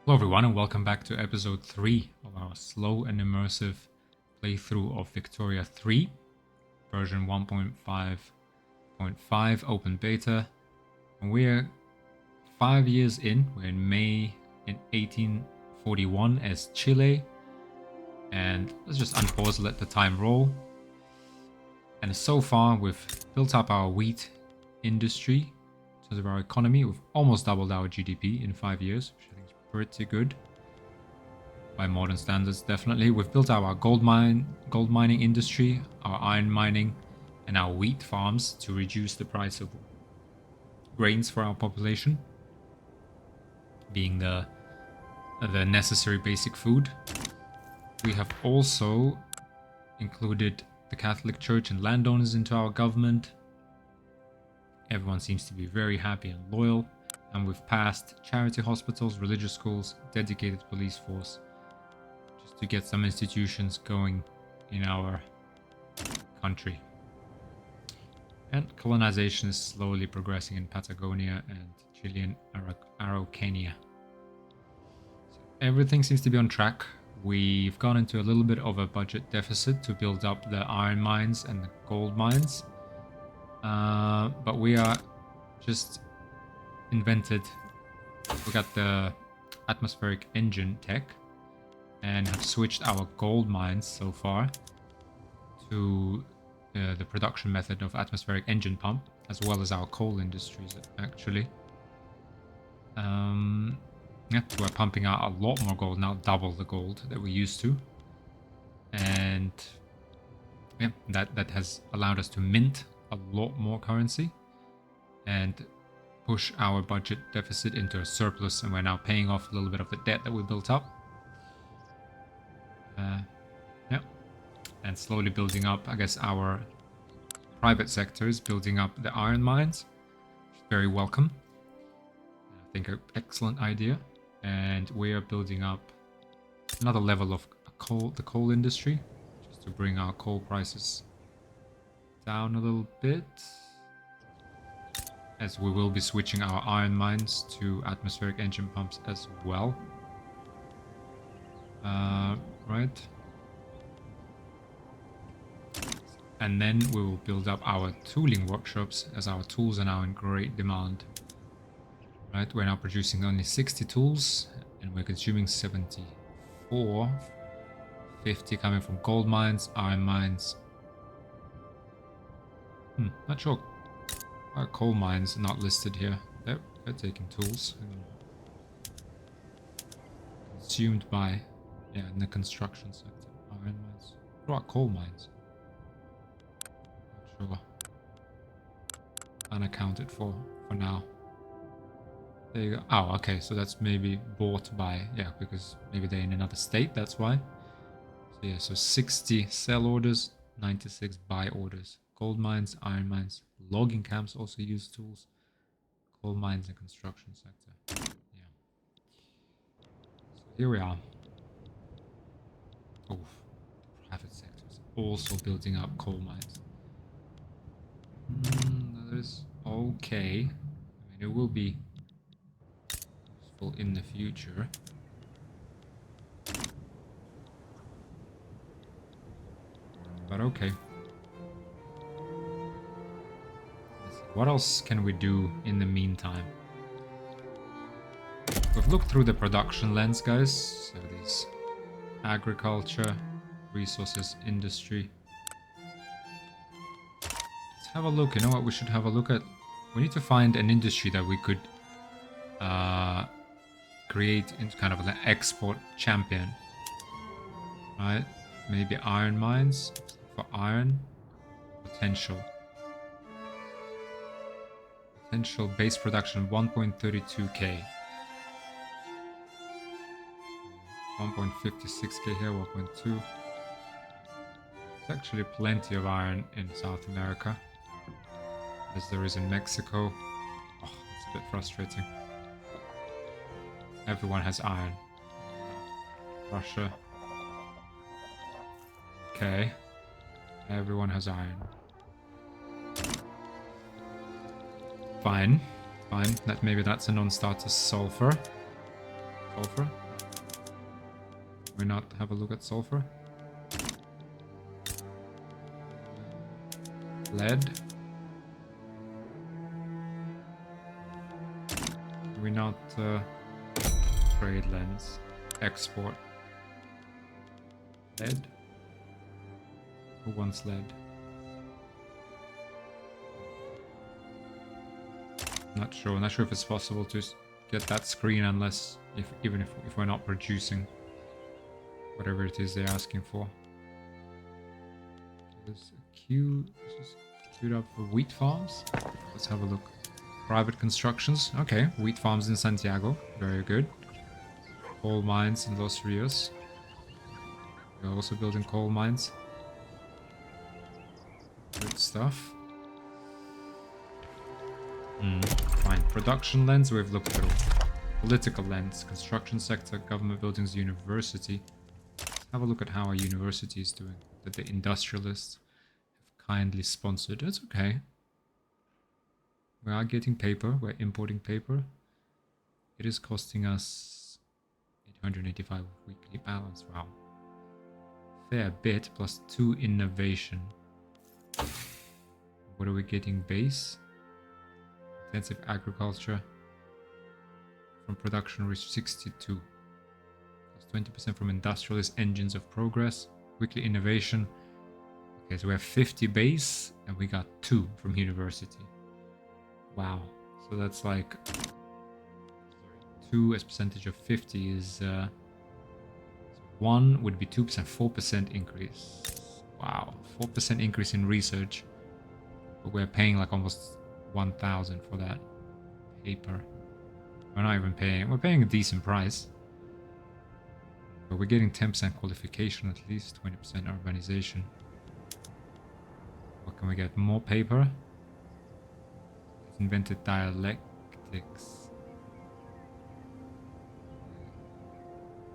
Hello everyone and welcome back to episode 3 of our slow and immersive playthrough of Victoria 3, version 1.5.5 open beta. And we're 5 years in, we're in May in 1841 as Chile. And let's just unpause, let the time roll. And so far we've built up our wheat industry in terms of our economy. We've almost doubled our GDP in 5 years, which I think is pretty good by modern standards. Definitely, we've built our gold mining industry, our iron mining, and our wheat farms to reduce the price of grains for our population, being the necessary basic food. We have also included the Catholic Church and landowners into our government. Everyone seems to be very happy and loyal. And we've passed charity hospitals, religious schools, dedicated police force, just to get some institutions going in our country. And colonization is slowly progressing in Patagonia and Chilean Araucania. So everything seems to be on track. We've gone into a little bit of a budget deficit to build up the iron mines and the gold mines. But we are just we got the atmospheric engine tech and have switched our gold mines so far to the production method of atmospheric engine pump, as well as our coal industries actually. Yeah, we're pumping out a lot more gold now, double the gold that we used to. And yeah, that has allowed us to mint a lot more currency and push our budget deficit into a surplus, and we're now paying off a little bit of the debt that we built up. Yeah, and slowly building up, I guess, our private sector is building up the iron mines, which is very welcome. I think an excellent idea. And we are building up another level of the coal industry, just to bring our coal prices down a little bit, as we will be switching our iron mines to atmospheric engine pumps as well. Right. And then we will build up our tooling workshops, as our tools are now in great demand. Right, we're now producing only 60 tools, and we're consuming 74. 50 coming from gold mines, iron mines. Not sure. Our coal mines are not listed here. They're taking tools. Consumed by, yeah, in the construction sector. Iron mines. What about coal mines? Not sure. Unaccounted for now. There you go. Oh, okay, so that's maybe bought by, yeah, because maybe they're in another state, that's why. So yeah, so 60 sell orders, 96 buy orders. Gold mines, iron mines, logging camps also use tools. Coal mines and construction sector. Yeah. So here we are. Oh, the private sector is also building up coal mines. That is okay. I mean, it will be useful in the future. But okay. What else can we do in the meantime? We've looked through the production lens, guys. So these agriculture, resources, industry. Let's have a look. You know what we should have a look at? We need to find an industry that we could create into kind of an export champion. Right? Maybe iron mines for iron. Potential base production 1.32k. 1.56k here, 1.2. There's actually plenty of iron in South America, as there is in Mexico. Oh, it's a bit frustrating. Everyone has iron. Russia. Okay. Everyone has iron. Fine. Maybe that's a non-starter. Sulfur. Sulfur. We not have a look at sulfur. Lead. We not trade lens. Export. Lead. Who wants lead? Not sure. Not sure if it's possible to get that screen unless even if we're not producing whatever it is they're asking for. There's a queue. This is queued up for wheat farms. Let's have a look. Private constructions. Okay, wheat farms in Santiago. Very good. Coal mines in Los Rios. We're also building coal mines. Good stuff. Fine. Production lens we've looked through. Political lens. Construction sector, government buildings, university. Let's have a look at how our university is doing. That the industrialists have kindly sponsored. It's okay. We are getting paper. We're importing paper. It is costing us 885 weekly balance. Wow. Fair bit plus 2 innovation. What are we getting? Base? Intensive agriculture. From production reached 62. Plus 20% from industrialist engines of progress. Weekly innovation. Okay, so we have 50 base and we got 2 from university. Wow. So that's like 2 as percentage of 50 is 1 would be 2%, 4% increase. Wow, 4% increase in research. But we're paying like almost 1,000 for that paper. We're not even paying, we're paying a decent price. But we're getting 10% qualification at least, 20% urbanization. What can we get? More paper. It's invented dialectics.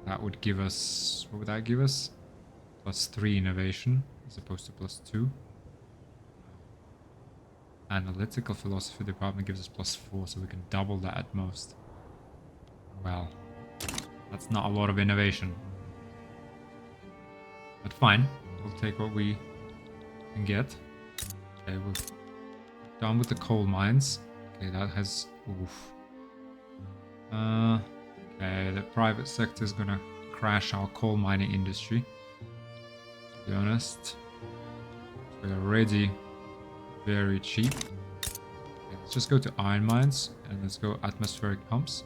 That would give us, what would that give us? Plus 3 innovation as opposed to plus 2. Analytical philosophy department gives us plus 4, so we can double that at most. Well, that's not a lot of innovation. But fine, we'll take what we can get. Okay, we're done with the coal mines. Okay, that has... Oof. Okay, the private sector is gonna crash our coal mining industry. To be honest. We're already very cheap. Okay, let's just go to iron mines and let's go atmospheric pumps.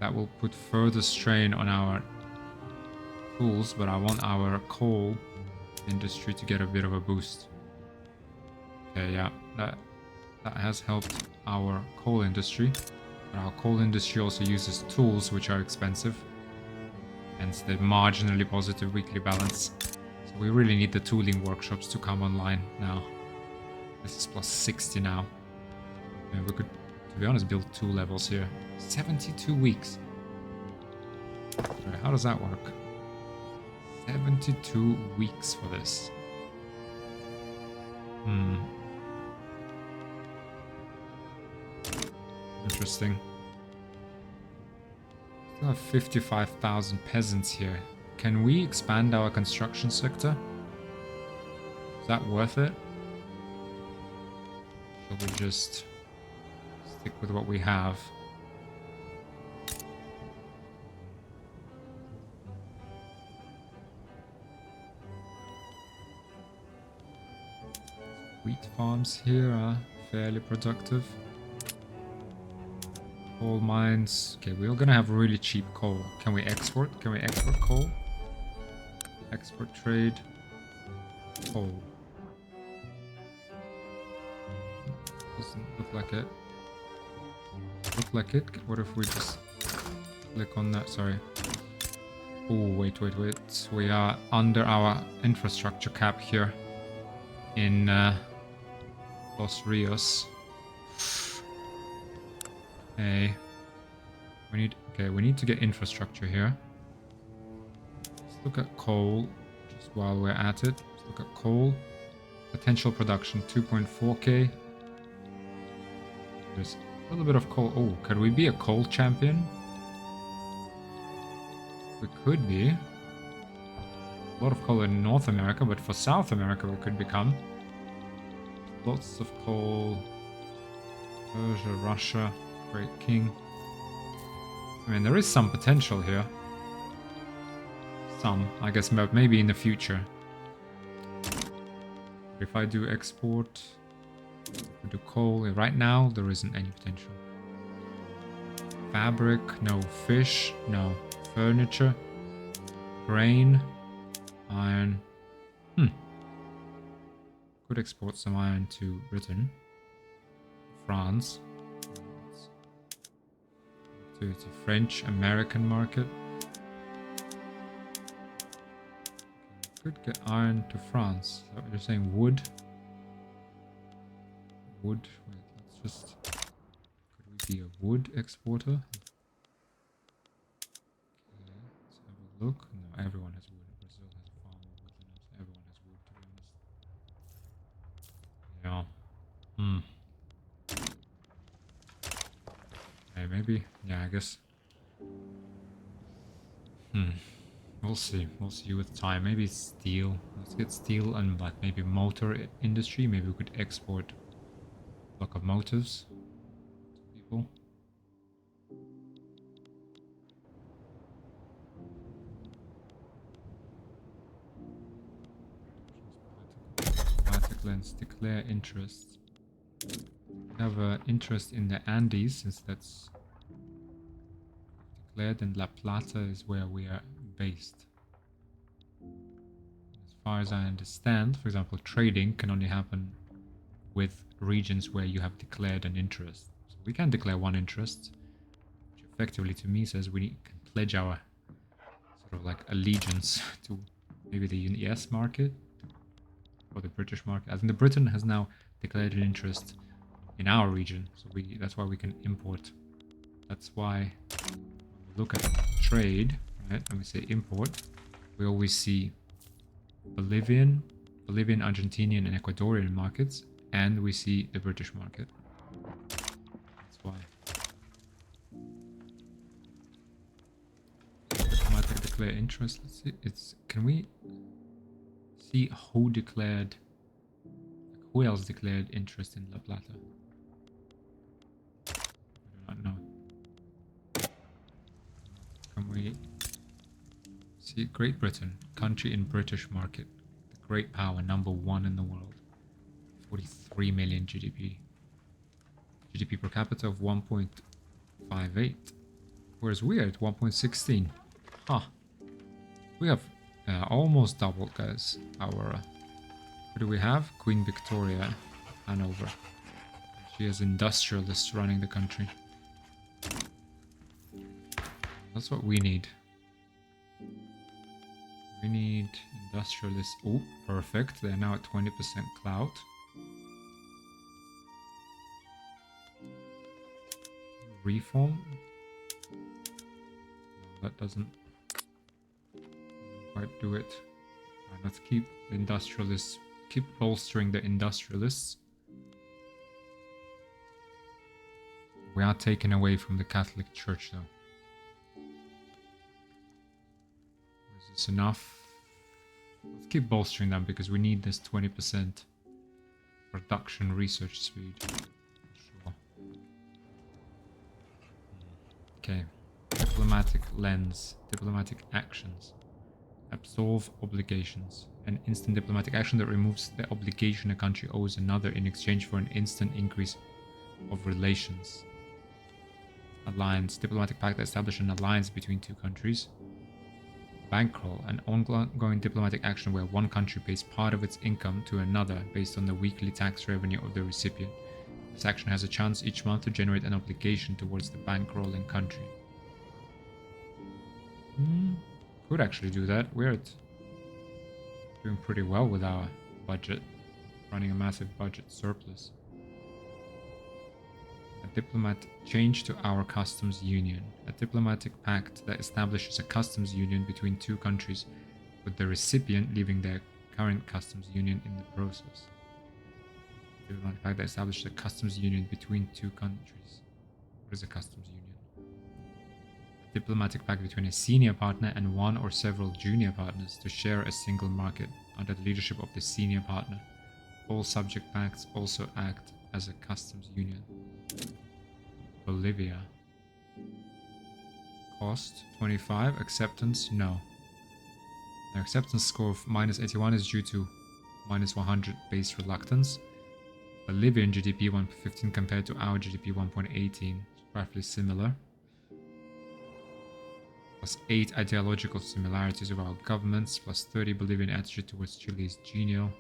That will put further strain on our tools, but I want our coal industry to get a bit of a boost. Okay, yeah, that has helped our coal industry. But our coal industry also uses tools which are expensive. Hence the marginally positive weekly balance. So we really need the tooling workshops to come online now. This is plus 60 now. And we could, to be honest, build 2 levels here. 72 weeks. Sorry, how does that work? 72 weeks for this. Interesting. Still have 55,000 peasants here. Can we expand our construction sector? Is that worth it? Should we just stick with what we have? Wheat farms here are fairly productive. Coal mines. Okay, we're gonna have really cheap coal. Can we export? Can we export coal? Export trade. Coal. Doesn't look like it. Look like it? What if we just click on that? Sorry. Oh, wait. We are under our infrastructure cap here in Los Rios. Okay. We need to get infrastructure here. Let's look at coal just while we're at it. Let's look at coal. Potential production 2.4k. There's a little bit of coal. Oh, could we be a coal champion? We could be. A lot of coal in North America, but for South America we could become. Lots of coal. Persia, Russia, Great King. I mean, there is some potential here. Some, I guess, maybe in the future. If I do export, I do coal. Right now, there isn't any potential. Fabric, no. Fish, no. Furniture, grain, iron. Could export some iron to Britain, France, to French, American market. Could get iron to France. Is that what you're saying? Wood? Wood. Wait, let's just... Could we be a wood exporter? Okay, let's have a look. No, everyone has wood. Brazil has far more wood than us. Everyone has wood, to be honest. Yeah. Okay, maybe. Yeah, I guess. We'll see. We'll see with time. Maybe steel. Let's get steel and like maybe motor industry. Maybe we could export locomotives to people. Political lens. Declare interest. We have an interest in the Andes since that's declared, and La Plata is where we are based. As far as I understand, for example, trading can only happen with regions where you have declared an interest. So we can declare one interest, which effectively to me says we can pledge our sort of like allegiance to maybe the US market or the British market. I think the Britain has now declared an interest in our region, so that's why we can import. That's why when we look at trade, right, and we say import, we always see Bolivian, Argentinian, and Ecuadorian markets, and we see the British market. That's why. Diplomatic declare interest. Let's see. Can we see who declared? Who else declared interest in La Plata? I do not know. Can we see Great Britain, country in British market, the great power, #1 in the world, 43 million GDP, GDP per capita of 1.58, whereas we are at 1.16. Huh. We have almost doubled, guys. Our what do we have? Queen Victoria, Hanover. She has industrialists running the country. That's what we need. We need industrialists. Oh, perfect. They're now at 20% clout. Reform. No, that doesn't quite do it. Right, let's keep the industrialists. Keep bolstering the industrialists. We are taken away from the Catholic Church, though. Is this enough? Let's keep bolstering them because we need this 20% production research speed. Sure. Okay. Diplomatic lens. Diplomatic actions. Absolve obligations. An instant diplomatic action that removes the obligation a country owes another in exchange for an instant increase of relations. Alliance. Diplomatic pact that establishes an alliance between two countries. Bankroll. An ongoing diplomatic action where one country pays part of its income to another based on the weekly tax revenue of the recipient. This action has a chance each month to generate an obligation towards the bankrolling country. Could actually do that. We're doing pretty well with our budget. Running a massive budget surplus. A diplomat change to our customs union. A diplomatic pact that establishes a customs union between two countries, with the recipient leaving their current customs union in the process. A diplomatic pact that establishes a customs union between two countries. What is a customs union? diplomatic pact between a senior partner and one or several junior partners to share a single market under the leadership of the senior partner. All subject pacts also act as a customs union. Bolivia. Cost 25. Acceptance no. The acceptance score of -81 is due to -100 base reluctance. Bolivian GDP 1.15 compared to our GDP 1.18. Roughly similar. +8 ideological similarities of our governments. +30 Bolivian attitude towards Chile is genial.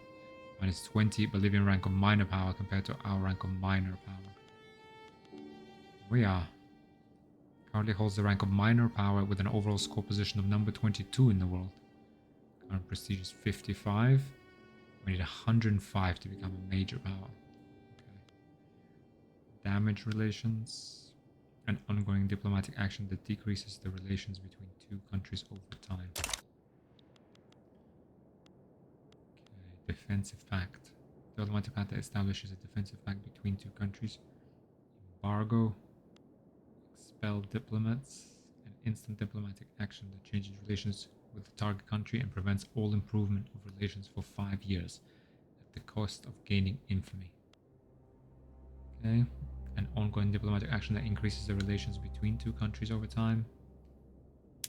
-20 Bolivian rank of minor power compared to our rank of minor power. We are. Currently holds the rank of minor power with an overall score position of number 22 in the world. Current prestige is 55. We need 105 to become a major power. Okay. Damage relations. An ongoing diplomatic action that decreases the relations between two countries over time. Okay. Defensive pact. The diplomatic pact that establishes a defensive pact between two countries. Embargo. Expel diplomats. An instant diplomatic action that changes relations with the target country and prevents all improvement of relations for 5 years at the cost of gaining infamy. Okay. An ongoing diplomatic action that increases the relations between two countries over time.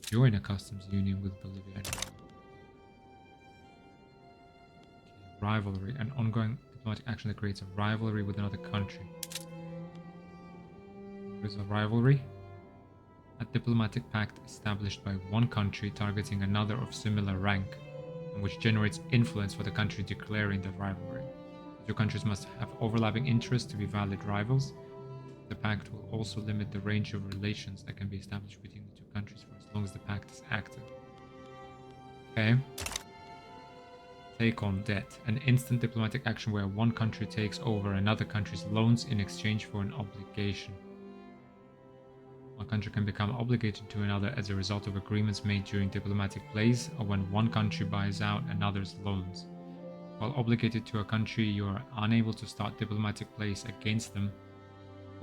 Join a customs union with Bolivia. Okay. Rivalry. An ongoing diplomatic action that creates a rivalry with another country. What is a rivalry? A diplomatic pact established by one country targeting another of similar rank, and which generates influence for the country declaring the rivalry. The two countries must have overlapping interests to be valid rivals. The pact will also limit the range of relations that can be established between the two countries for as long as the pact is active. Okay. Take on debt. An instant diplomatic action where one country takes over another country's loans in exchange for an obligation. One country can become obligated to another as a result of agreements made during diplomatic plays or when one country buys out another's loans. While obligated to a country, you are unable to start diplomatic plays against them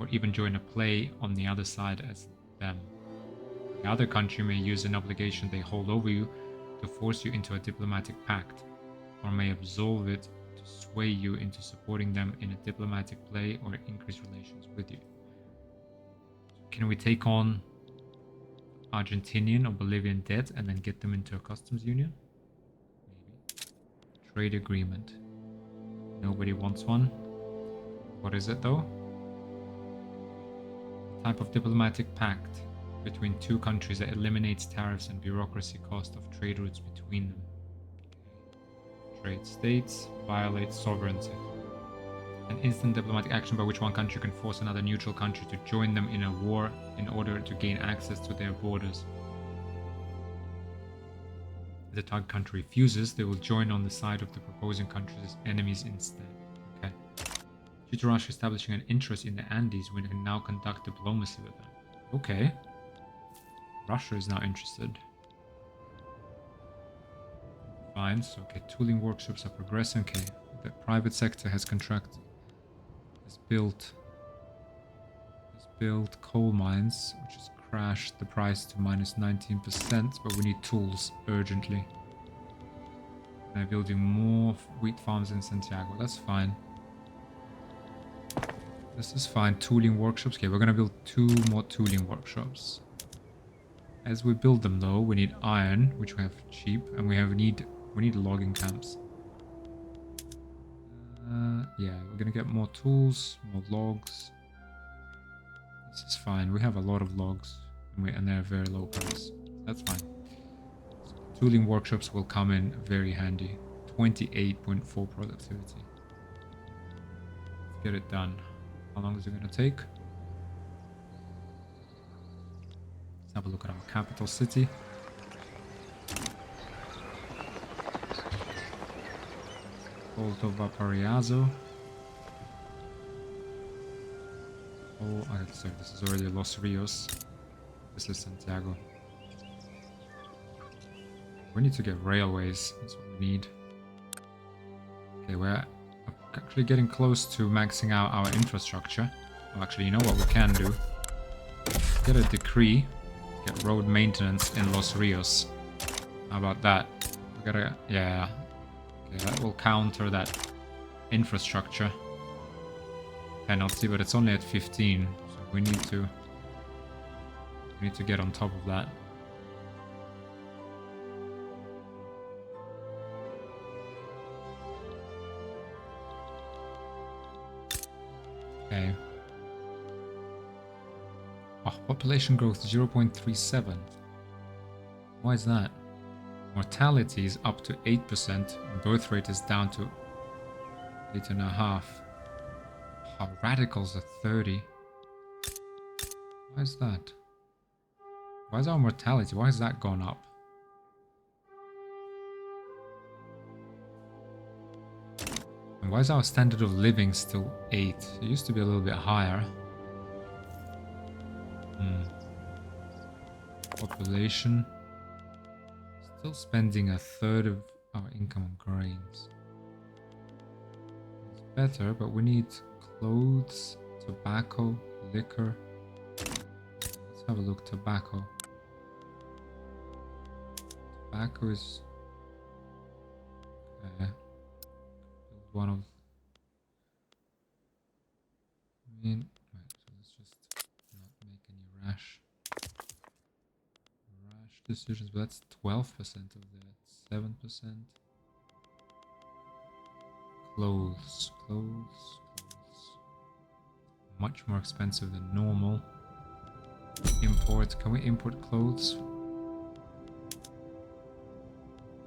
or even join a play on the other side as them. The other country may use an obligation they hold over you to force you into a diplomatic pact, or may absolve it to sway you into supporting them in a diplomatic play or increase relations with you. Can we take on Argentinian or Bolivian debt and then get them into a customs union? Maybe. Trade agreement. Nobody wants one. What is it though? Type of diplomatic pact between two countries that eliminates tariffs and bureaucracy cost of trade routes between them. Trade states, violate sovereignty. An instant diplomatic action by which one country can force another neutral country to join them in a war in order to gain access to their borders. If the target country refuses, they will join on the side of the proposing country's enemies instead. Okay. Due to Russia establishing an interest in the Andes, we can now conduct diplomacy with them. Okay. Russia is now interested. Fine, so okay, tooling workshops are progressing. Okay, the private sector has contracted. Has built coal mines, which has crashed the price to -19%, but we need tools urgently. They're building more wheat farms in Santiago. That's fine. This is fine. Tooling workshops. Okay, we're gonna build 2 more tooling workshops. As we build them though, we need iron, which we have cheap, and we need logging camps. Yeah, we're gonna get more tools, more logs. This is fine. We have a lot of logs, and they're very low price. That's fine. So tooling workshops will come in very handy. 28.4 productivity. Let's get it done. How long is it gonna take? Let's have a look at our capital city. Alto Valparaiso. Oh, sorry, this is already Los Rios. This is Santiago. We need to get railways. That's what we need. Okay, we're actually getting close to maxing out our infrastructure. Well, actually, you know what we can do? Get a decree. get road maintenance in Los Rios. How about that? We gotta, yeah. Okay, that will counter that infrastructure penalty, but it's only at 15, so we need to get on top of that. Okay. Oh, population growth 0.37. Why is that? Mortality is up to 8%, and birth rate is down to 8.5. Oh, radicals are 30. Why is that? Why is our mortality? Why has that gone up? And why is our standard of living still 8? It used to be a little bit higher. Population. Still spending a third of our income on grains. It's better, but we need clothes, tobacco, liquor. Let's have a look. Tobacco. Tobacco is one of. Right, so let's just not make any rash decisions. But that's 12% of that. 7%. Clothes. Much more expensive than normal. Import. Can we import clothes?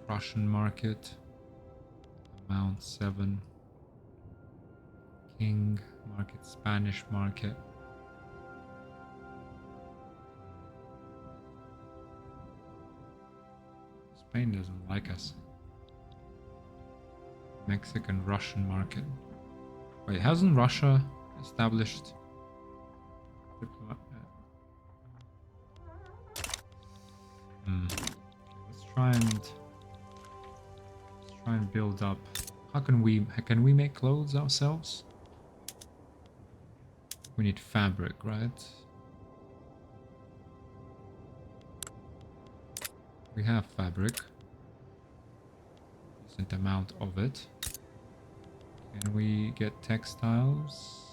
Russian market. Amount 7. King market. Spanish market. Spain doesn't like us. Mexican Russian market. Wait, hasn't Russia established let's try and build up. How can we make clothes ourselves? We need fabric, right? We have fabric. Decent amount of it. Can we get textiles?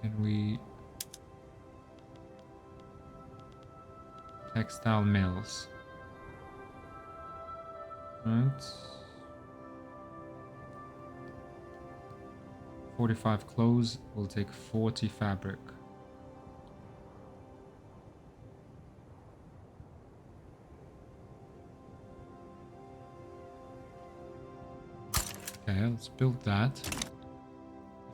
Can we... Textile mills. Right. 45 clothes will take 40 fabric. Okay, let's build that.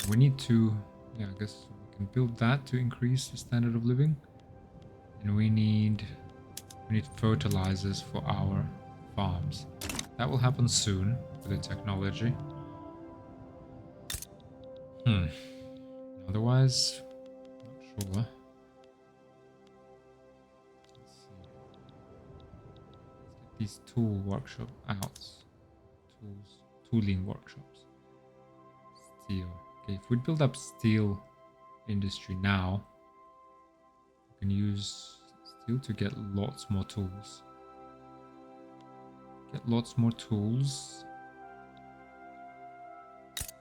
We need to, yeah, I guess we can build that to increase the standard of living. And we need fertilizers for our farms. That will happen soon with the technology. Otherwise, not sure. Let's see. Let's get these tool workshop out. Tooling workshops. Steel. Okay, if we build up steel industry now, we can use steel to get lots more tools.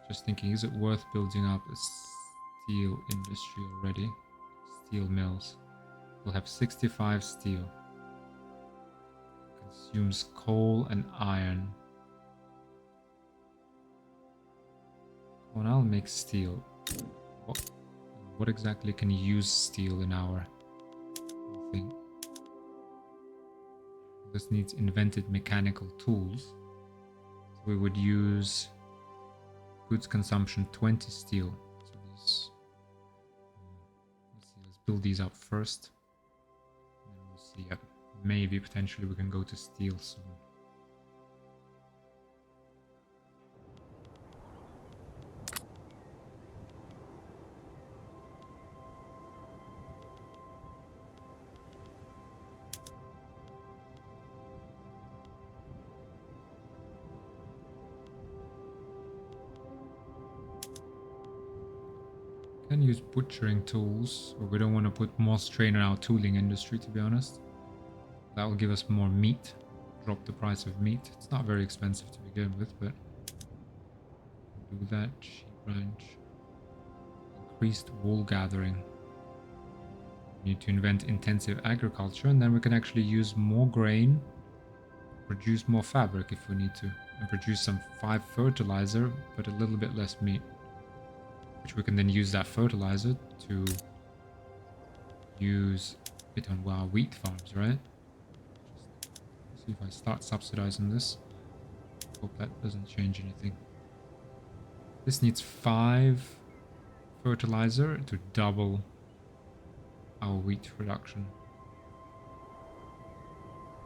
Just thinking, is it worth building up a steel industry already? Steel mills. We'll have 65 steel. Consumes coal and iron. Well, I'll make steel. What exactly can you use steel in our thing? This needs invented mechanical tools. So we would use goods consumption 20 steel. So these, let's build these up first. And then we'll see. Maybe potentially we can go to steel soon. Can can use butchering tools, but we don't want to put more strain on our tooling industry, to be honest. That will give us more meat, drop the price of meat. It's not very expensive to begin with, but do that. Sheep ranch. Increased wool gathering. We need to invent intensive agriculture, and then we can actually use more grain, produce more fabric if we need to, and produce some 5 fertilizer, but a little bit less meat. Which we can then use that fertilizer to use it on our wheat farms, right? Just see if I start subsidizing this. Hope that doesn't change anything. This needs 5 fertilizer to double our wheat production.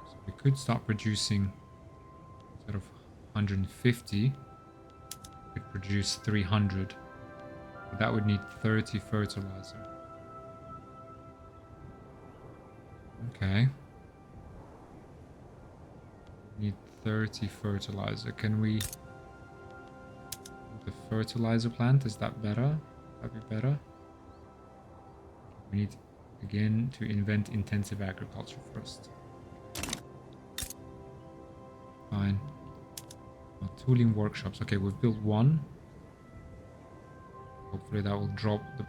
So we could start producing, instead of 150, we could produce 300. But that would need 30 fertilizer. Okay. Need 30 fertilizer. Can we... The fertilizer plant, is that better? That'd be better. We need, again, to invent intensive agriculture first. Fine. Well, tooling workshops. Okay, we've built 1. Hopefully that will drop the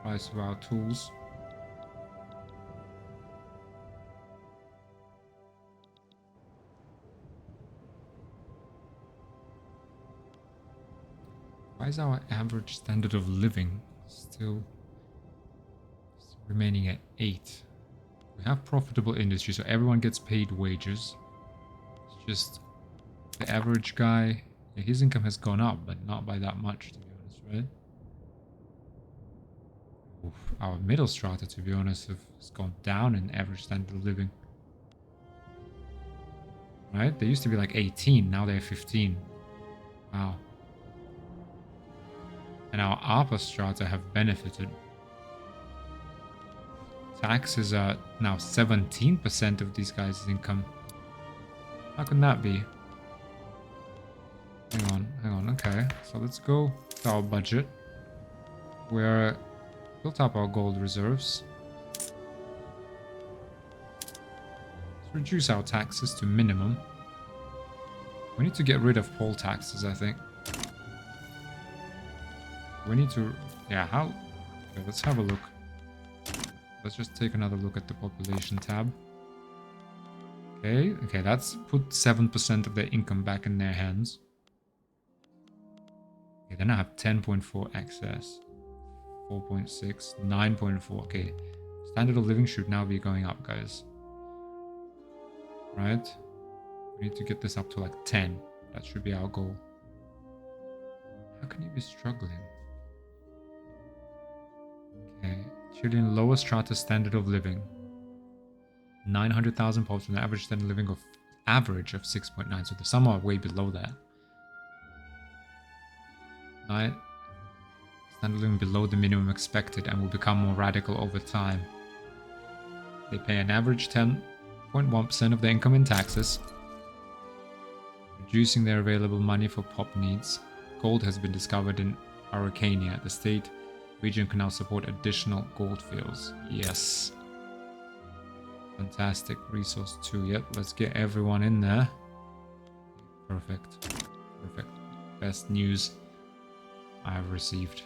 price of our tools. Why is our average standard of living still remaining at 8? We have profitable industry, so everyone gets paid wages. It's just the average guy, his income has gone up, but not by that much, to be honest, right? Oof, our middle strata, to be honest, has gone down in average standard of living. Right? They used to be like 18, now they're 15. Wow. And our upper strata have benefited. Taxes are now 17% of these guys' income. How can that be? Hang on, okay. So let's go to our budget. We're built up our gold reserves. Let's reduce our taxes to minimum. We need to get rid of poll taxes, I think. We need to... Yeah, how... Okay, let's have a look. Let's just take another look at the population tab. Okay, that's put 7% of their income back in their hands. Okay, then I have 10.4 excess. 4.6, 9.4. Okay, standard of living should now be going up, guys. Right? We need to get this up to like 10. That should be our goal. How can you be struggling? Okay, Chilean lowest strata standard of living. 900,000 pops with an average standard of living of 6.9. So some are way below that. Right? Standard of living below the minimum expected and will become more radical over time. They pay an average 10.1% of their income in taxes, reducing their available money for pop needs. Gold has been discovered in Araucania. The state region can now support additional gold fields. Yes. Fantastic. Resource 2. Yep, let's get everyone in there. Perfect. Perfect. Best news I have received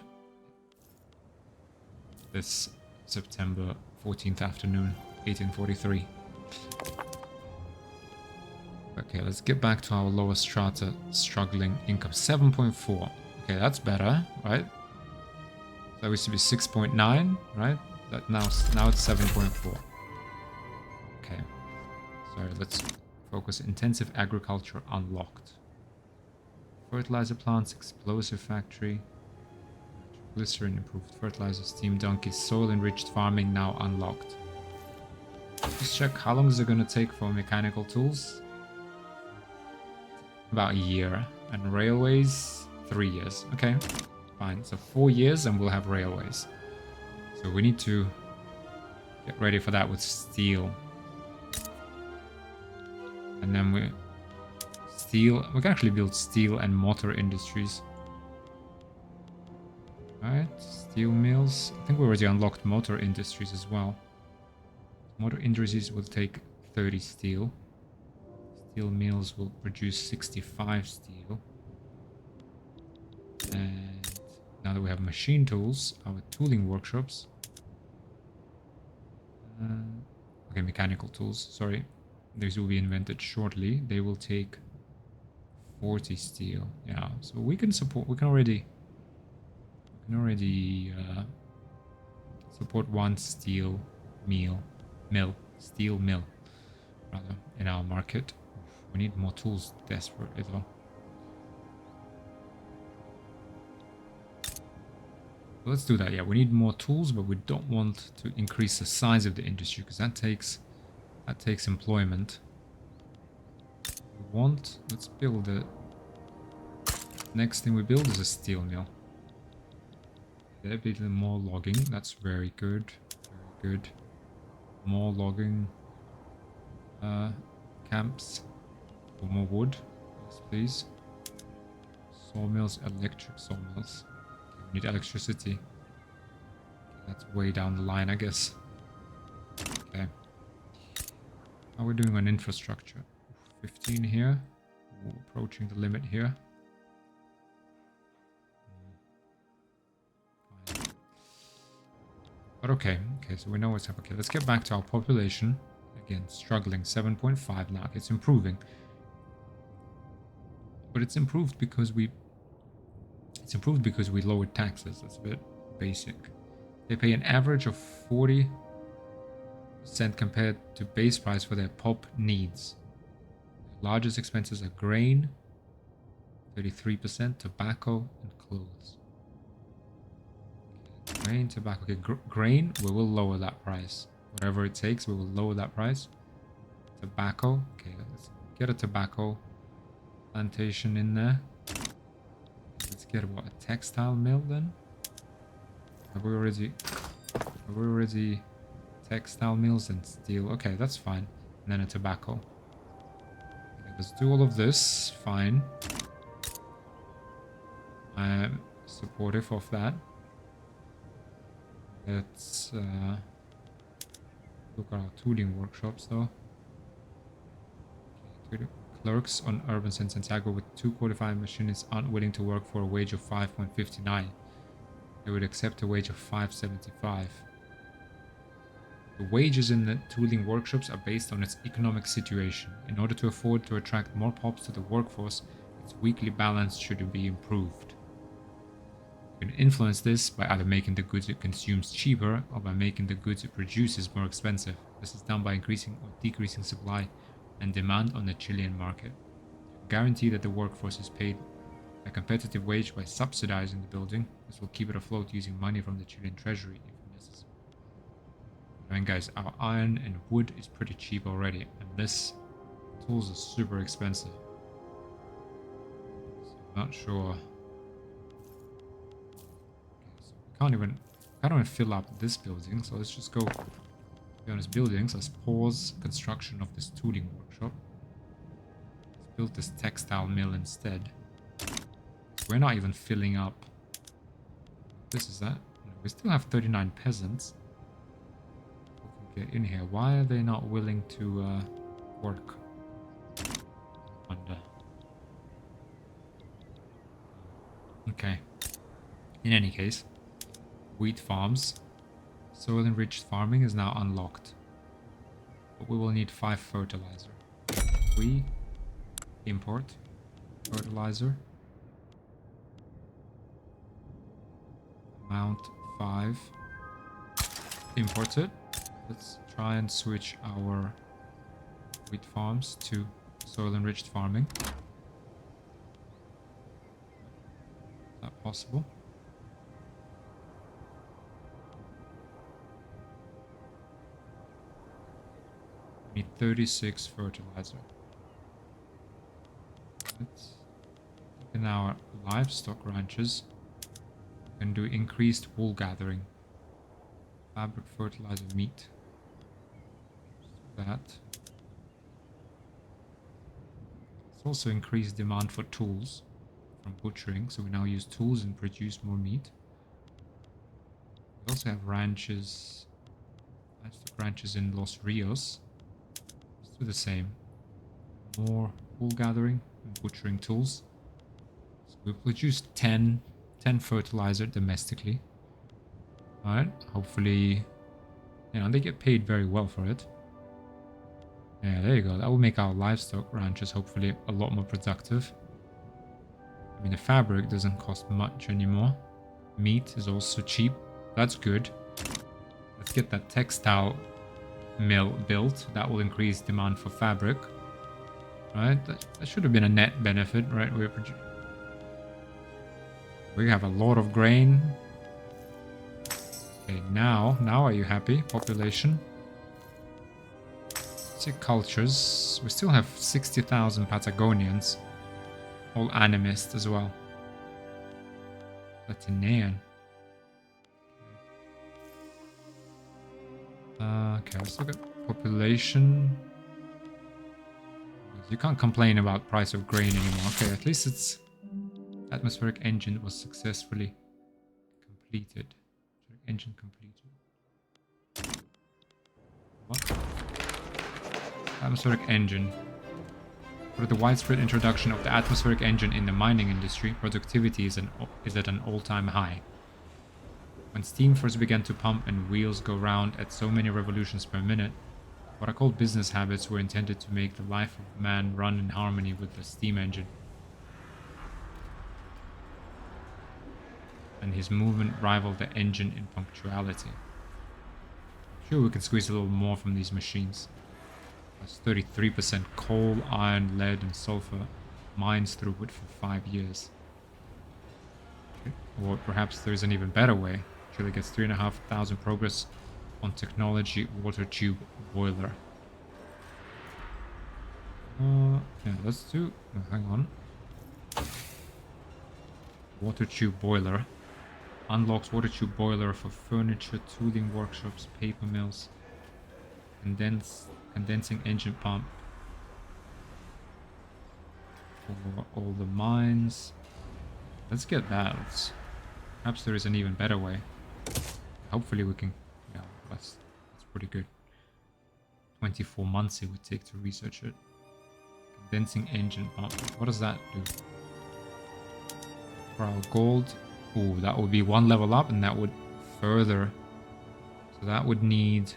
this September 14th afternoon, 1843. Okay, let's get back to our lower strata struggling income. 7.4. Okay, that's better, right? That used to be 6.9, right? That now it's 7.4. Okay. Sorry, let's focus. Intensive agriculture unlocked. Fertilizer plants, explosive factory, glycerin, improved fertilizer, steam donkeys, soil enriched farming now unlocked. Let's check how long is it going to take for mechanical tools. About a year. And railways, 3 years. Okay, fine. So 4 years and we'll have railways. So we need to get ready for that with steel. And then we can actually build steel and motor industries. Alright, steel mills. I think we already unlocked motor industries as well. Motor industries will take 30 steel. Steel mills will produce 65 steel. And now that we have machine tools, our tooling workshops. Okay, mechanical tools, sorry. These will be invented shortly. They will take 40 steel. Yeah, so we can support, we can already support one steel steel mill, rather, in our market. We need more tools desperately though. Let's do that. Yeah, we need more tools, but we don't want to increase the size of the industry because that takes employment. Let's build it. Next thing we build is a steel mill. A bit more logging. That's very good. Very good. More logging camps. For more wood. Yes, please. Sawmills, electric sawmills. Okay, we need electricity. Okay, that's way down the line, I guess. Okay. How are we doing on infrastructure? 15 here. Ooh, approaching the limit here. But okay, so we know what's up. Okay, let's get back to our population. Again, struggling, 7.5 now. It's improving. But it's improved because we lowered taxes. That's a bit basic. They pay an average of 40% compared to base price for their pop needs. The largest expenses are grain, 33%, tobacco, and clothes. Grain, tobacco. Okay, grain, we will lower that price. Whatever it takes, we will lower that price. Tobacco. Okay, let's get a tobacco plantation in there. Let's get what, a textile mill then? Have we already textile mills and steel? Okay, that's fine. And then a tobacco. Okay, let's do all of this. Fine. I'm supportive of that. Let's look at our tooling workshops though. Okay, clerks on Urban and Santiago with 2 qualified machinists aren't willing to work for a wage of 5.59. They would accept a wage of 5.75. The wages in the tooling workshops are based on its economic situation. In order to afford to attract more pops to the workforce, its weekly balance should be improved. You can influence this by either making the goods it consumes cheaper or by making the goods it produces more expensive. This is done by increasing or decreasing supply and demand on the Chilean market. You can guarantee that the workforce is paid a competitive wage by subsidizing the building. This will keep it afloat using money from the Chilean treasury if necessary. I mean, guys, our iron and wood is pretty cheap already, and this tools are super expensive. So I'm not sure. Can't even fill up this building, so let's just go be honest buildings. Let's pause construction of this tooling workshop. Let's build this textile mill instead. We're not even filling up. This is that. We still have 39 peasants who can get in here. Why are they not willing to work? I wonder. Okay. In any case, wheat farms. Soil enriched farming is now unlocked. But we will need 5 fertilizer. We import fertilizer. Amount 5. Import it. Let's try and switch our wheat farms to soil enriched farming. Is that possible? We need 36 fertilizer. Let's look in our livestock ranches. We can do increased wool gathering. Fabric, fertilizer, meat. That. Let's also increase demand for tools from butchering. So we now use tools and produce more meat. We also have ranches, livestock ranches in Los Rios. Let's do the same. More wool gathering and butchering tools. So we produce 10 fertilizer domestically. Alright, hopefully, they get paid very well for it. Yeah, there you go. That will make our livestock ranches hopefully a lot more productive. I mean, the fabric doesn't cost much anymore. Meat is also cheap. That's good. Let's get that textile mill built. That will increase demand for fabric. Right? That should have been a net benefit, right? We have a lot of grain. Okay, now are you happy? Population. Let's see cultures. We still have 60,000 Patagonians. All animist as well. Latinian. Okay, let's look at population. You can't complain about price of grain anymore. Okay, at least its atmospheric engine was successfully completed. Engine completed. What? Atmospheric engine. With the widespread introduction of the atmospheric engine in the mining industry, productivity is at an all-time high. When steam first began to pump and wheels go round at so many revolutions per minute, what are called business habits were intended to make the life of man run in harmony with the steam engine. And his movement rivaled the engine in punctuality. Sure, we can squeeze a little more from these machines. That's 33% coal, iron, lead, and sulfur mines throughput for 5 years. Okay. Or perhaps there's an even better way. Chile gets 3,500 progress on technology water tube boiler. Yeah, let's do. Hang on. Water tube boiler. Unlocks water tube boiler for furniture, tooling workshops, paper mills. Condensing engine pump for all the mines. Let's get that. Perhaps there is an even better way. Hopefully we can. Yeah, that's pretty good. 24 months it would take to research it. Condensing engine pump. What does that do? For our gold. Ooh, that would be one level up, and that would further. So that would need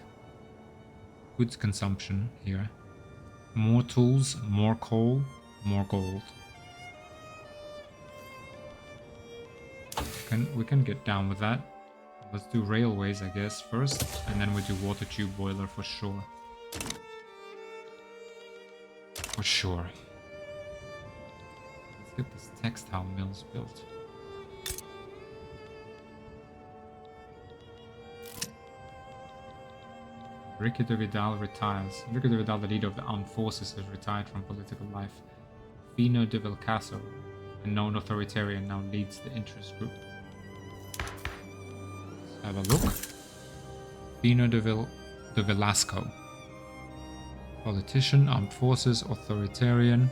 goods consumption here. More tools, more coal, more gold. We can get down with that. Let's do railways, I guess, first, and then we do water tube boiler for sure. For sure. Let's get this textile mills built. Ricky de Vidal retires. Ricky de Vidal, the leader of the armed forces, has retired from political life. Fino de Vilcaso, a known authoritarian, now leads the interest group. Let's have a look. Fino de Velasco. Politician, armed forces, authoritarian.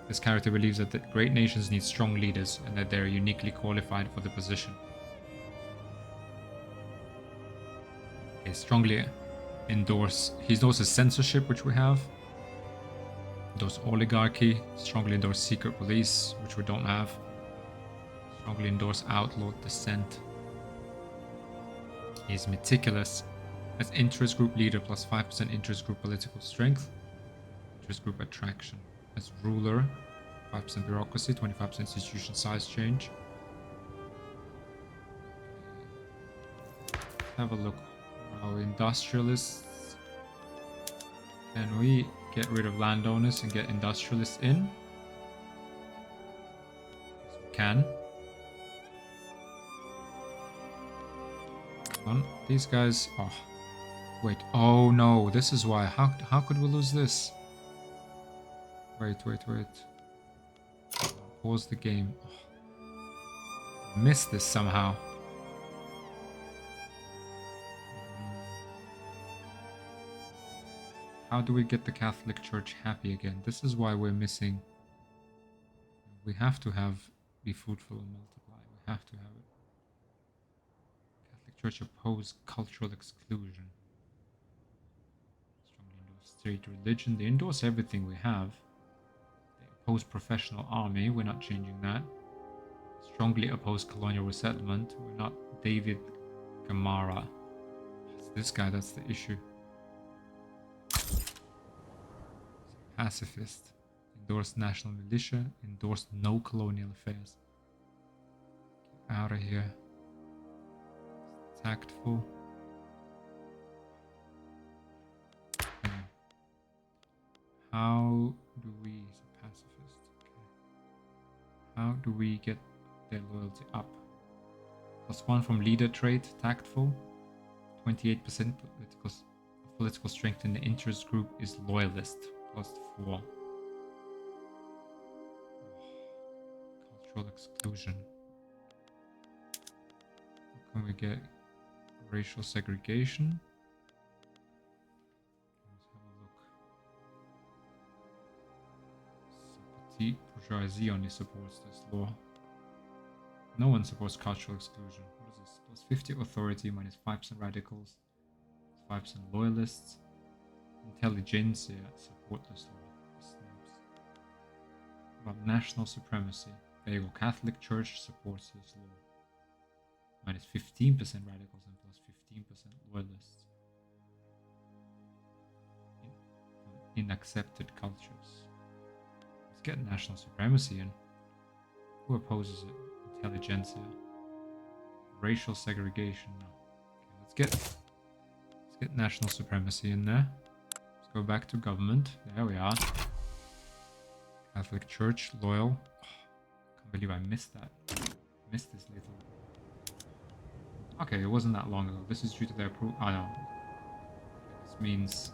This character believes that the great nations need strong leaders and that they are uniquely qualified for the position. He strongly endorses censorship, which we have. Endorse oligarchy, strongly endorse secret police, which we don't have. Strongly endorse outlawed dissent. He's meticulous. As interest group leader, plus 5% interest group political strength. Interest group attraction. As ruler, 5% bureaucracy, 25% institution size change. Have a look. Our industrialists. Can we get rid of landowners and get industrialists in? Yes, we can. These guys. Oh, wait. Oh no, this is why. How could we lose this? Wait. Pause the game. Oh, missed this somehow. How do we get the Catholic Church happy again? This is why we're missing. We have to be fruitful and multiply. We have to have it. Church oppose cultural exclusion. Strongly endorse state religion. They endorse everything we have. They oppose professional army. We're not changing that. Strongly oppose colonial resettlement. We're not David Gamara. It's this guy that's the issue. Pacifist. Endorse national militia. Endorse no colonial affairs. Get out of here. Tactful. Okay. How do we, he's a pacifist, okay. How do we get their loyalty up? +1 from leader trait, tactful. 28% political strength in the interest group is loyalist, +4. Cultural exclusion. What can we get? Racial segregation. Let's have a look. Petit bourgeoisie only supports this law. No one supports cultural exclusion. What is this? +50 authority, -5% radicals, -5% loyalists. Intelligentsia support this law. Snobs. About national supremacy. There you go. Catholic Church supports this law. -15% radicals and +15% loyalists. In accepted cultures. Let's get national supremacy in. Who opposes it? Intelligentsia. Racial segregation. No. Okay, let's get national supremacy in there. Let's go back to government. There we are. Catholic Church, loyal. Oh, can't believe I missed that. Missed this little. Okay, it wasn't that long ago. This is due to their approval. Oh no. Okay, this means.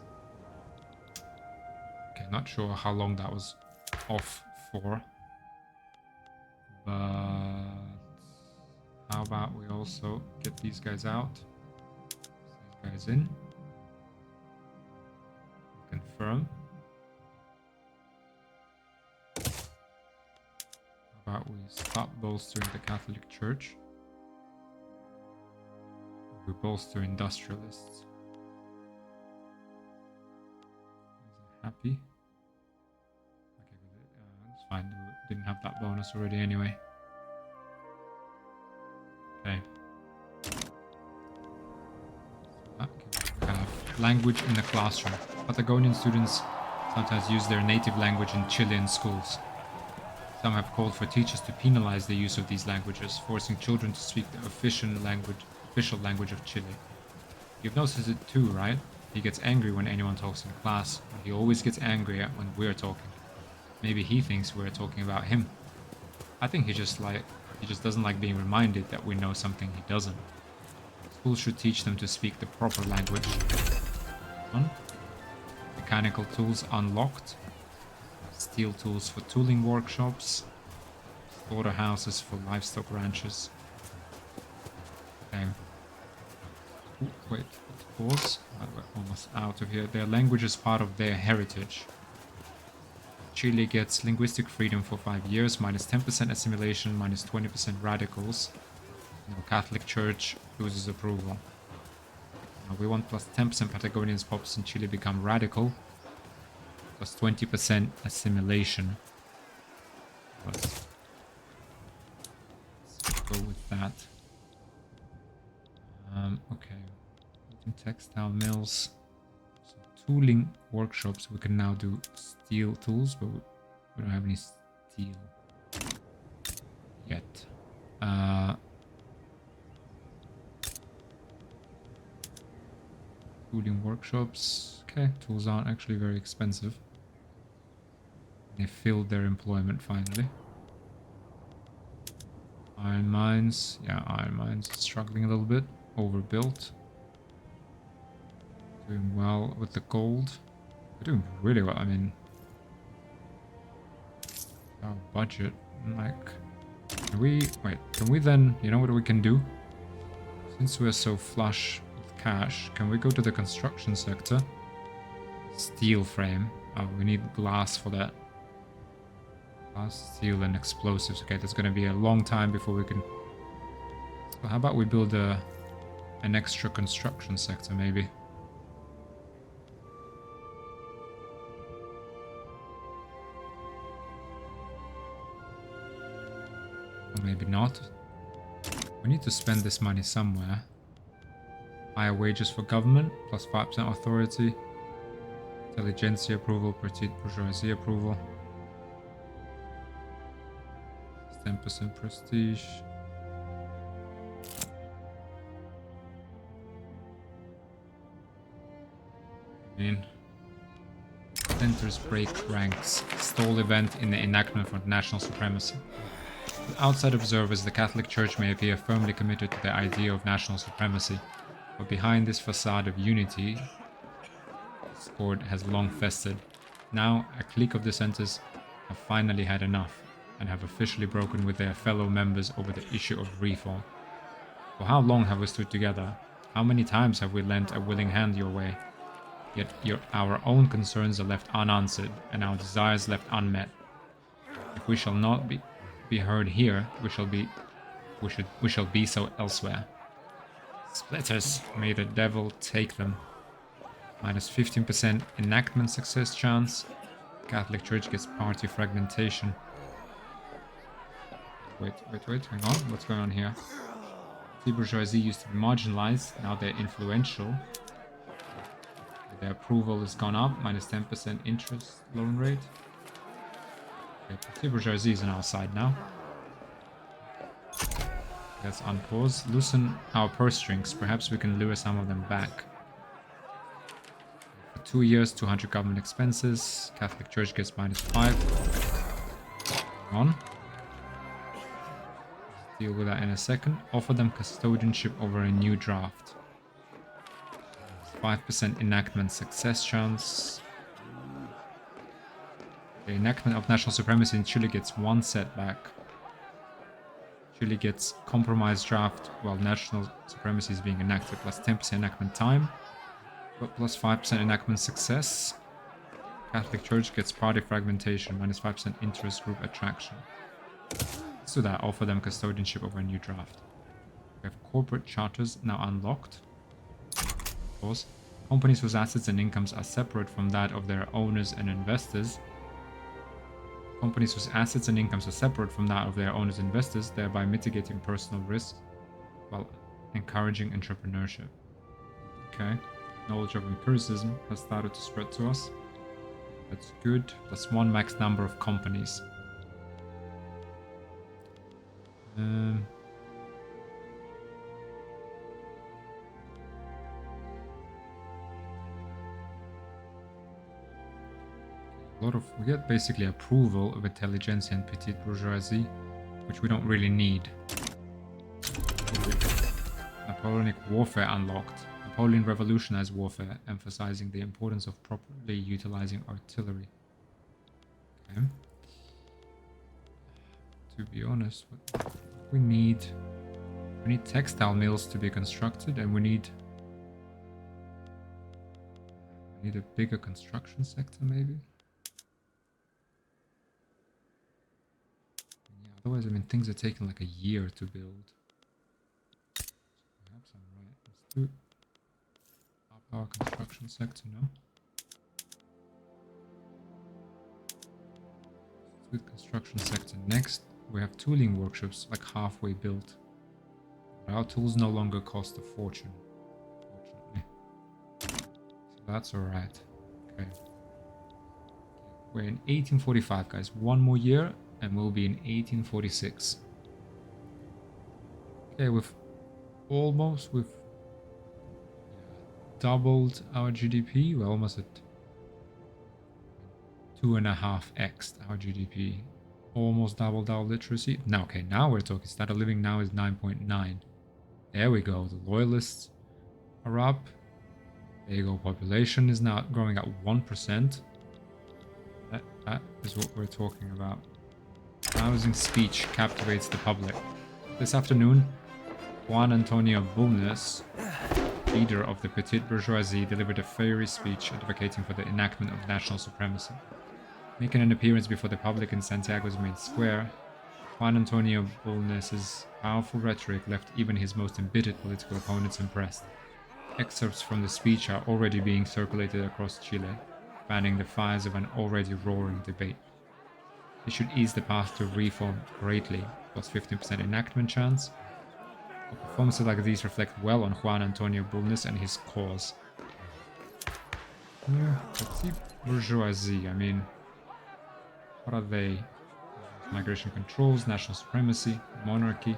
Okay, not sure how long that was off for. But how about we also get these guys out? These guys in. Confirm. How about we stop bolstering the Catholic Church? We bolster industrialists. Is happy? Okay, that's fine. We didn't have that bonus already anyway. Okay. We have language in the classroom. Patagonian students sometimes use their native language in Chilean schools. Some have called for teachers to penalize the use of these languages, forcing children to speak the official language of Chile. You've noticed it too, right? He gets angry when anyone talks in class, but he always gets angry when we're talking. Maybe he thinks we're talking about him. I think he just doesn't like being reminded that we know something he doesn't. Schools should teach them to speak the proper language. Mechanical tools unlocked. Steel tools for tooling workshops. Slaughterhouses for livestock ranches. Okay. Ooh, wait, pause. We're almost out of here. Their language is part of their heritage. Chile gets linguistic freedom for 5 years, -10% assimilation, -20% radicals. No, Catholic Church loses approval. We want +10% Patagonian pops in Chile become radical. +20% assimilation. Let's go with that. Okay. Textile mills. So tooling workshops. We can now do steel tools, but we don't have any steel yet. Tooling workshops. Okay, tools aren't actually very expensive. They filled their employment finally. Iron mines. Yeah, iron mines struggling a little bit. Overbuilt. Doing well with the gold. We're doing really well. I mean, our budget. Like, can we then, you know what we can do? Since we're so flush with cash, can we go to the construction sector? Steel frame. Oh, we need glass for that. Glass, steel, and explosives. Okay, that's going to be a long time before we can... So how about we build a an extra construction sector, maybe. Or maybe not. We need to spend this money somewhere. Higher wages for government, plus 5% authority. Intelligentsia approval, petite bourgeoisie approval. 10% prestige. Centers break ranks. Stall event in the enactment for national supremacy. To outside observers, the Catholic Church may appear firmly committed to the idea of national supremacy, but behind this facade of unity, discord has long festered. Now, a clique of dissenters have finally had enough and have officially broken with their fellow members over the issue of reform. For how long have we stood together? How many times have we lent a willing hand your way? Yet our own concerns are left unanswered and our desires left unmet. If we shall not be heard here, we shall be so elsewhere. Splitters, may the devil take them. Minus 15% enactment success chance. Catholic Church gets party fragmentation. Wait, hang on. What's going on here? The bourgeoisie used to be marginalized, now they're influential. Their approval has gone up, minus 10% interest loan rate. Okay, the bourgeoisie is on our side now. Let's unpause. Loosen our purse strings. Perhaps we can lure some of them back. For 2 years, 200 government expenses. Catholic Church gets minus 5. On. Deal with that in a second. Offer them custodianship over a new draft. 5% enactment success chance. The enactment of national supremacy in Chile gets 1 setback. Chile gets compromise draft while national supremacy is being enacted, plus 10% enactment time, but plus 5% enactment success. Catholic Church gets party fragmentation, minus 5% interest group attraction. Let's do that, offer them custodianship over a new draft. We have corporate charters now unlocked. Of course, companies whose assets and incomes are separate from that of their owners and investors. Companies whose assets and incomes are separate from that of their owners and investors, thereby mitigating personal risks while encouraging entrepreneurship. Okay, knowledge of empiricism has started to spread to us. That's good. That's 1 max number of companies. We get basically approval of intelligentsia and petite bourgeoisie, which we don't really need. Napoleonic warfare unlocked. Napoleon revolutionized warfare, emphasizing the importance of properly utilizing artillery. Okay. To be honest, we need textile mills to be constructed, and we need a bigger construction sector, maybe. Otherwise, I mean, things are taking like a year to build. Perhaps I'm right. Let's do up our construction sector now. Let's do construction sector next. We have tooling workshops like halfway built. But our tools no longer cost a fortune, fortunately. So that's alright. Okay. We're in 1845, guys. 1 more year. And we'll be in 1846. Okay, we've doubled our GDP. We're almost at 2.5x our GDP. Almost doubled our literacy. Now, okay, now we're talking. Standard of living now is 9.9. There we go. The loyalists are up. There you go. Population is now growing at 1%. That is what we're talking about. Rousing speech captivates the public. This afternoon, Juan Antonio Bulnes, leader of the petite bourgeoisie, delivered a fiery speech advocating for the enactment of national supremacy. Making an appearance before the public in Santiago's main square, Juan Antonio Bulnes' powerful rhetoric left even his most embittered political opponents impressed. Excerpts from the speech are already being circulated across Chile, fanning the fires of an already roaring debate. It should ease the path to reform greatly, plus 15% enactment chance. But performances like these reflect well on Juan Antonio Bulnes and his cause. Petite bourgeoisie, I mean, what are they? Migration controls, national supremacy, monarchy,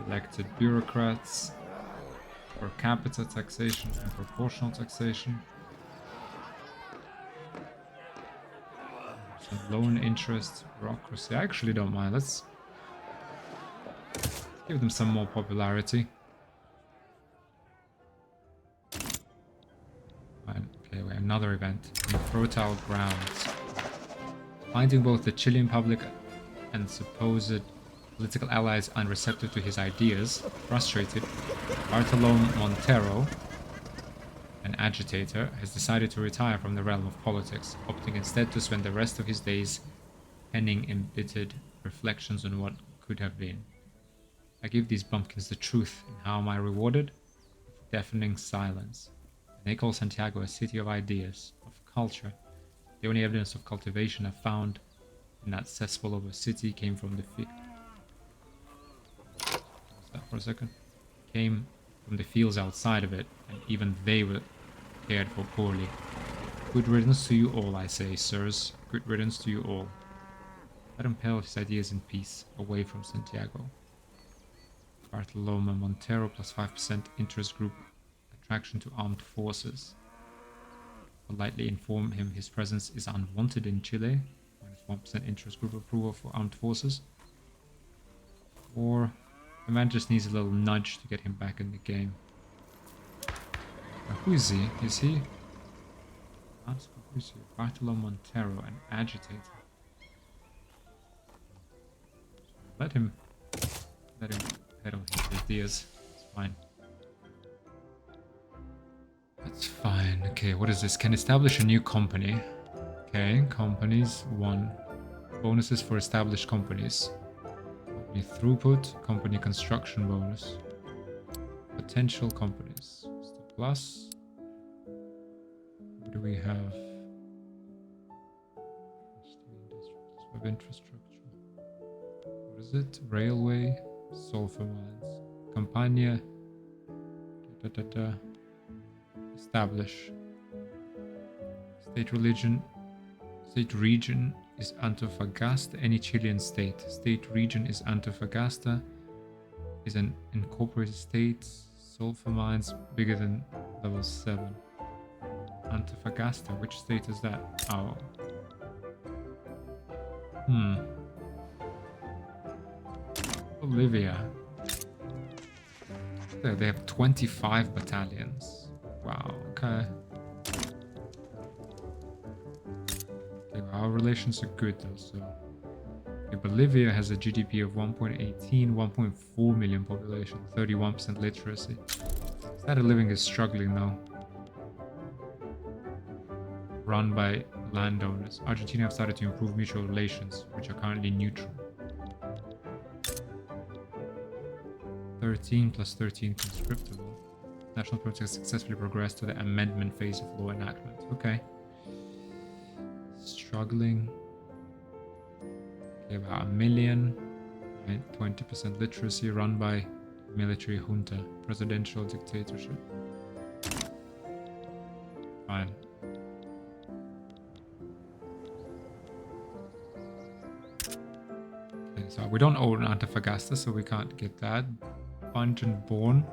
elected bureaucrats, per capita taxation and proportional taxation, some loan interest, bureaucracy. I actually don't mind. Let's give them some more popularity. Fine. Okay, wait, another event. In fertile grounds. Finding both the Chilean public and supposed political allies unreceptive to his ideas, frustrated, Bartolome Montero, an agitator, has decided to retire from the realm of politics, opting instead to spend the rest of his days penning embittered reflections on what could have been. I give these bumpkins the truth, and how am I rewarded? With deafening silence. And they call Santiago a city of ideas, of culture. The only evidence of cultivation I found in that cesspool of a city came from the for a second. Came from the fields outside of it, and even they were cared for poorly. Good riddance to you all, I say, sirs. Good riddance to you all. Let him peddle his ideas in peace, away from Santiago. Bartolome Montero plus 5% interest group attraction to armed forces. Politely inform him his presence is unwanted in Chile. Minus 1% interest group approval for armed forces. Or the man just needs a little nudge to get him back in the game. Now, who is he? Is he? Ask who is he? Bartolome Montero, an agitator. Let him peddle his ideas. It's fine. That's fine. Okay, what is this? Can establish a new company. Okay, companies 1. Bonuses for established companies. Company throughput, company construction bonus. Potential companies. Plus. What do we have? Of infrastructure. What is it? Railway, sulfur mines. Campania. Establish. State region is Antofagasta. Any Chilean state. State region is Antofagasta. Is an incorporated state. Sulfur mines bigger than level 7. Antofagasta. Which state is that? Oh. Bolivia. They have 25 battalions. Wow, okay. Okay, well, our relations are good though, so. Okay, Bolivia has a GDP of 1.18, 1.4 million population, 31% literacy. Standard of living is struggling though. Run by landowners. Argentina have started to improve mutual relations, which are currently neutral. 13 plus 13 conscriptable. National protest successfully progressed to the amendment phase of law enactment. Okay. Struggling. Okay, about 1 million. 20% literacy, run by military junta. Presidential dictatorship. Fine. Okay, so we don't own Antofagasta, so we can't get that. Abundant born.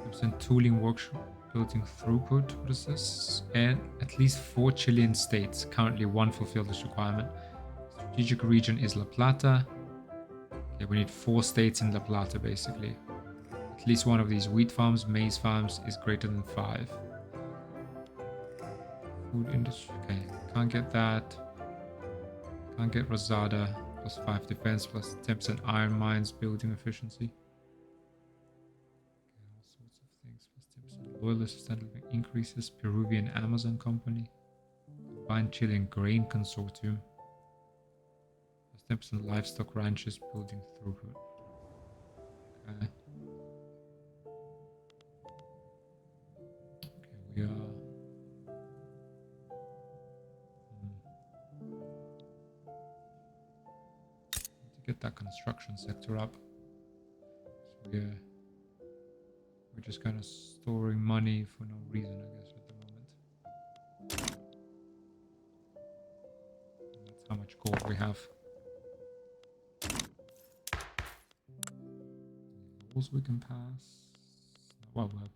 50% tooling workshop, building throughput. What is this? And at least 4 Chilean states. Currently 1 fulfilled this requirement. Strategic region is La Plata. Okay, we need 4 states in La Plata basically. At least one of these wheat farms, maize farms is greater than 5. Food industry. Okay, can't get that. Can't get Rosada. Plus 5 defense, plus 10% iron mines, building efficiency. Okay, all sorts of things. Plus 10% loyalist standard increases. Peruvian Amazon company. Combined Chilean grain consortium. Plus Steps and livestock ranches building throughput. Okay. Okay, we are. Need to get that construction sector up. So we're just kind of storing money for no reason, I guess, at the moment. And that's how much gold we have. Laws we can pass. Well, we're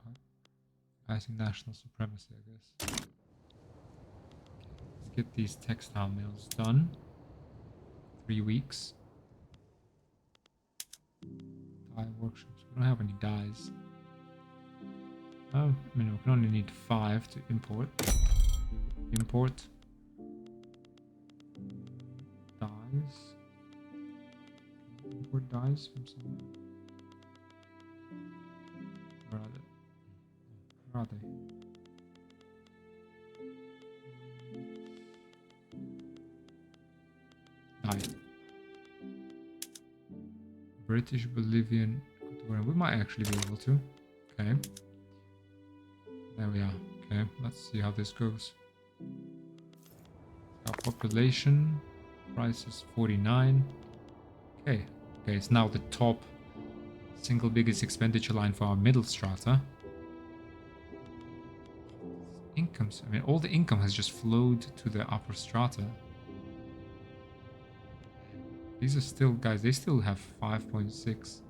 passing national supremacy, I guess. Okay, let's get these textile mills done. 3 weeks. Dye workshops. We don't have any dyes. Oh, I mean, we can only need 5 to import. Import dyes. Import dyes from somewhere. Where are they? Where are they? Dye. British, Bolivian, Ecuadorian. We might actually be able to. Okay. There we are. Okay, let's see how this goes. Our population price is 49. Okay. Okay, it's now the top single biggest expenditure line for our middle strata. Incomes. I mean, all the income has just flowed to the upper strata. These are still, guys, they still have 5.6.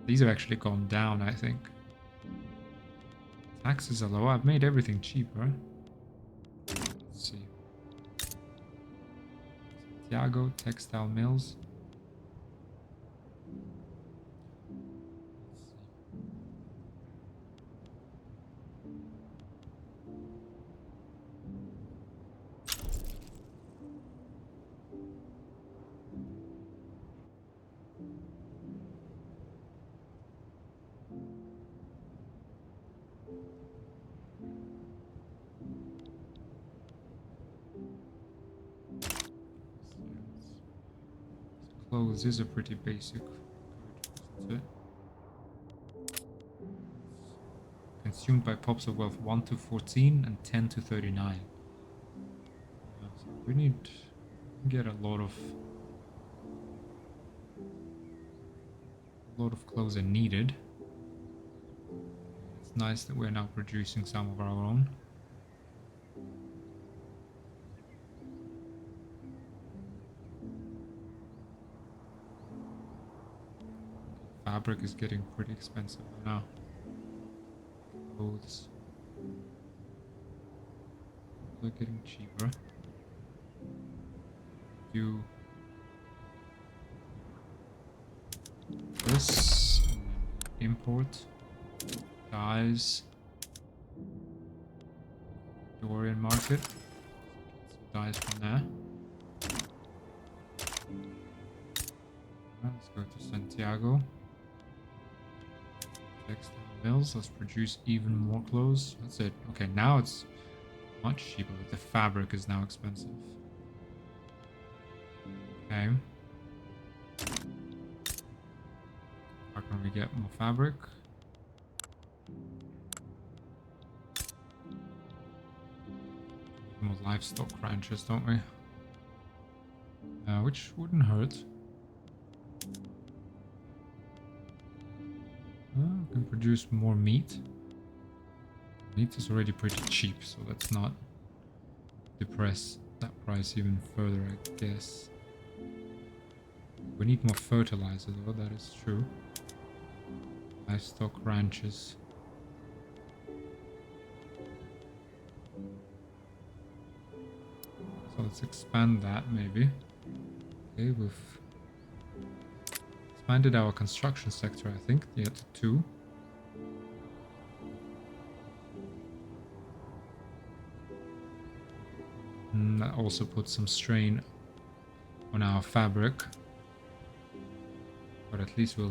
These have actually gone down, I think. Taxes are low. I've made everything cheaper. Let's see. Santiago, textile mills. Clothes is a pretty basic good, isn't it? Consumed by pops of wealth 1 to 14 and 10 to 39. So we need to get a lot of clothes are needed. It's nice that we're now producing some of our own. Fabric is getting pretty expensive now. Clothes. They're getting cheaper. Do this. And then import. Dyes. Dorian market. Get some dyes from there. Let's go to Santiago. Textile mills. Let's produce even more clothes. That's it. Okay, now it's much cheaper, but the fabric is now expensive. Okay. How can we get more fabric? More livestock ranches, don't we? Which wouldn't hurt. We can produce more meat. Meat is already pretty cheap, so let's not depress that price even further, I guess. We need more fertilizer though, that is true. Livestock ranches. So let's expand that maybe. Okay, we've expanded our construction sector, I think, yet to 2. And that also puts some strain on our fabric. But at least we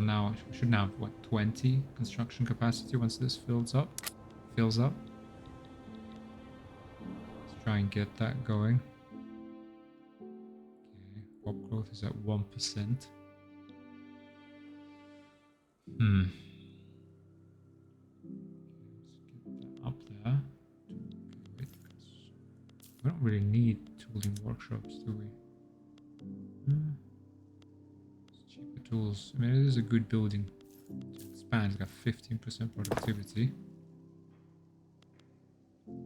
should now have, what, 20 construction capacity once this fills up. Let's try and get that going. Okay, Crop growth is at 1%. Let's get that up there. Okay, wait, we don't really need tooling workshops, do we? It's cheaper tools. I mean, it is a good building to expand. It's got 15% productivity. Let's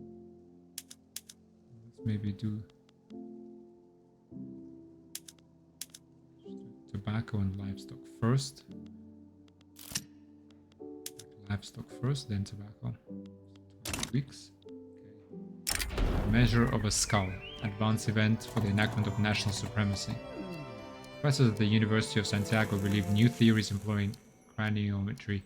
maybe do tobacco and livestock first. Livestock first, then tobacco. 12 weeks. Okay. Measure of a skull. Advanced event for the enactment of national supremacy. Professors at the University of Santiago believe new theories employing craniometry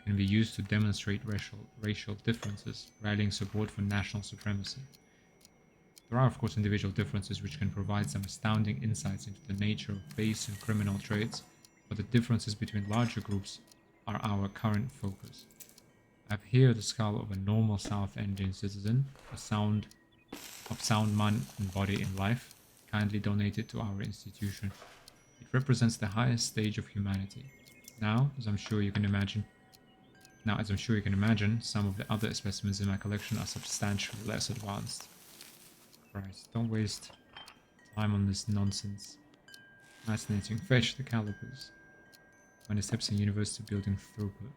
can be used to demonstrate racial differences, rallying support for national supremacy. There are, of course, individual differences which can provide some astounding insights into the nature of base and criminal traits, but the differences between larger groups are our current focus. I have here the skull of a normal South Indian citizen, of sound mind and body in life, kindly donated to our institution. It represents the highest stage of humanity. Now, as I'm sure you can imagine, some of the other specimens in my collection are substantially less advanced. Christ, don't waste time on this nonsense. Fascinating. Fetch the calipers. When it steps in university building throughput.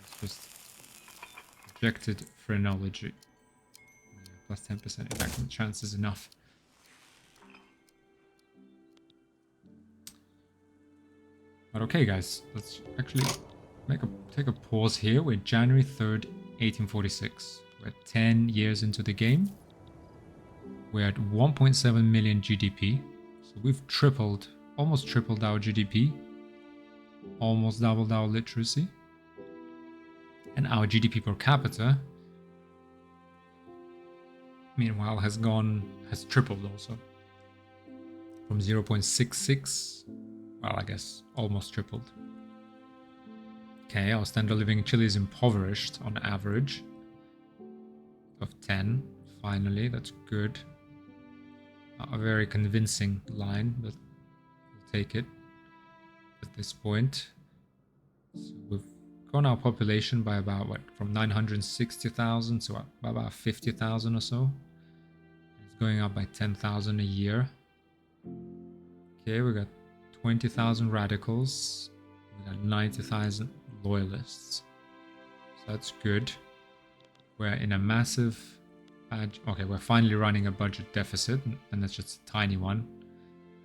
It's just projected phrenology. Yeah, plus 10% enactment chance is enough. But okay, guys, let's actually take a pause here. We're January 3rd, 1846. We're 10 years into the game. We're at 1.7 million GDP. So we've almost tripled our GDP. Almost doubled our literacy. And our GDP per capita, meanwhile, has tripled also. From 0.66, well, I guess almost tripled. Okay, our standard of living in Chile is impoverished on average of 10. Finally, that's good. Not a very convincing line, but we'll take it at this point. So we've grown our population by about, from 960,000 to about 50,000 or so. It's going up by 10,000 a year. Okay, we got 20,000 radicals. We got 90,000 loyalists. So that's good. We're in a massive... Okay, we're finally running a budget deficit, and that's just a tiny one.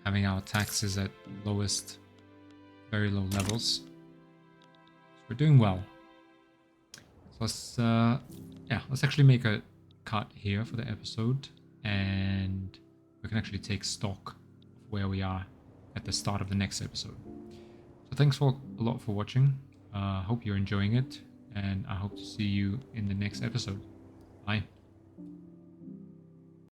Having our taxes at very low levels. So we're doing well. So let's actually make a cut here for the episode, and we can actually take stock of where we are at the start of the next episode. So thanks a lot for watching. Hope you're enjoying it, and I hope to see you in the next episode. Bye.